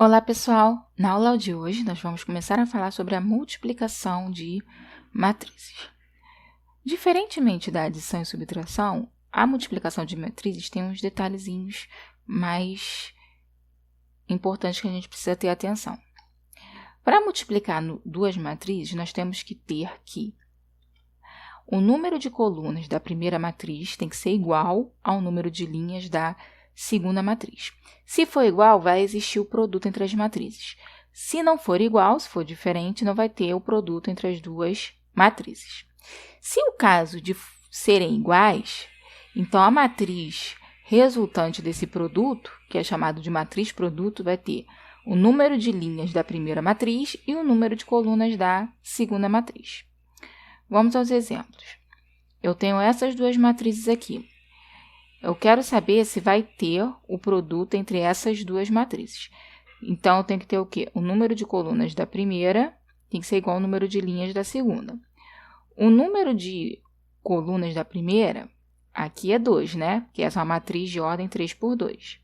Olá, pessoal! Na aula de hoje, nós vamos começar a falar sobre a multiplicação de matrizes. Diferentemente da adição e subtração, a multiplicação de matrizes tem uns detalhezinhos mais importantes que a gente precisa ter atenção. Para multiplicar duas matrizes, nós temos que ter que o número de colunas da primeira matriz tem que ser igual ao número de linhas da segunda matriz. Se for igual, vai existir o produto entre as matrizes. Se não for igual, se for diferente, não vai ter o produto entre as duas matrizes. Se o caso de serem iguais, então a matriz resultante desse produto, que é chamado de matriz produto, vai ter o número de linhas da primeira matriz e o número de colunas da segunda matriz. Vamos aos exemplos. Eu tenho essas duas matrizes aqui. Eu quero saber se vai ter o produto entre essas duas matrizes. Então, eu tenho que ter o quê? O número de colunas da primeira tem que ser igual ao número de linhas da segunda. O número de colunas da primeira, aqui é 2, né? Porque essa é uma matriz de ordem 3 por 2.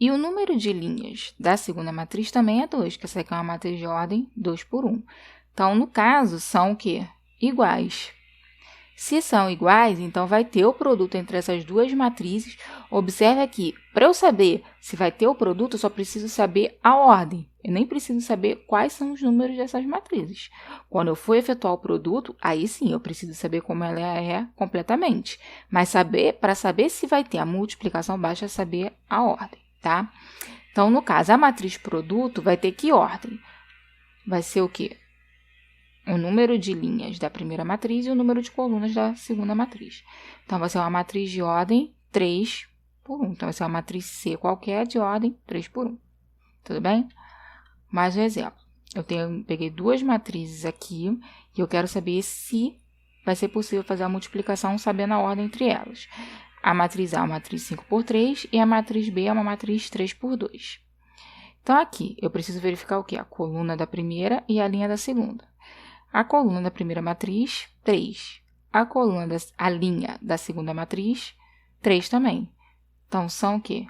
E o número de linhas da segunda matriz também é 2, que essa aqui é uma matriz de ordem 2 por 1. Então, no caso, são o quê? Iguais. Se são iguais, então vai ter o produto entre essas duas matrizes. Observe aqui, para eu saber se vai ter o produto, eu só preciso saber a ordem. Eu nem preciso saber quais são os números dessas matrizes. Quando eu for efetuar o produto, aí sim, eu preciso saber como ela é completamente. Mas para saber se vai ter a multiplicação, basta saber a ordem, tá? Então, no caso, a matriz produto vai ter que ordem? Vai ser o quê? O número de linhas da primeira matriz e o número de colunas da segunda matriz. Então, vai ser uma matriz de ordem 3 por 1. Então, vai ser uma matriz C qualquer de ordem 3 por 1. Tudo bem? Mais um exemplo. Peguei duas matrizes aqui e eu quero saber se vai ser possível fazer a multiplicação sabendo a ordem entre elas. A matriz A é uma matriz 5 por 3 e a matriz B é uma matriz 3 por 2. Então, aqui, eu preciso verificar o quê? A coluna da primeira e a linha da segunda. A coluna da primeira matriz, 3. A linha da segunda matriz, 3 também. Então, são o quê?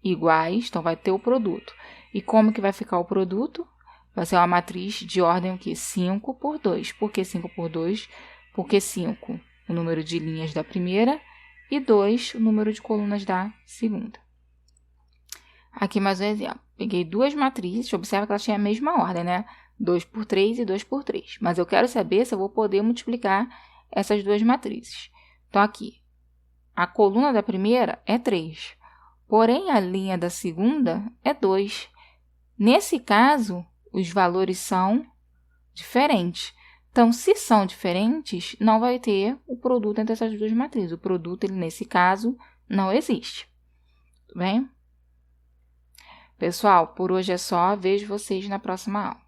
Iguais, então vai ter o produto. E como que vai ficar o produto? Vai ser uma matriz de ordem o quê? 5 por 2. Por que 5 por 2? Porque 5, o número de linhas da primeira, e 2, o número de colunas da segunda. Aqui mais um exemplo. Peguei duas matrizes, observa que elas têm a mesma ordem, né? 2 por 3 e 2 por 3. Mas eu quero saber se eu vou poder multiplicar essas duas matrizes. Então, aqui, a coluna da primeira é 3, porém, a linha da segunda é 2. Nesse caso, os valores são diferentes. Então, se são diferentes, não vai ter o produto entre essas duas matrizes. O produto, nesse caso, não existe. Tudo bem? Pessoal, por hoje é só. Vejo vocês na próxima aula.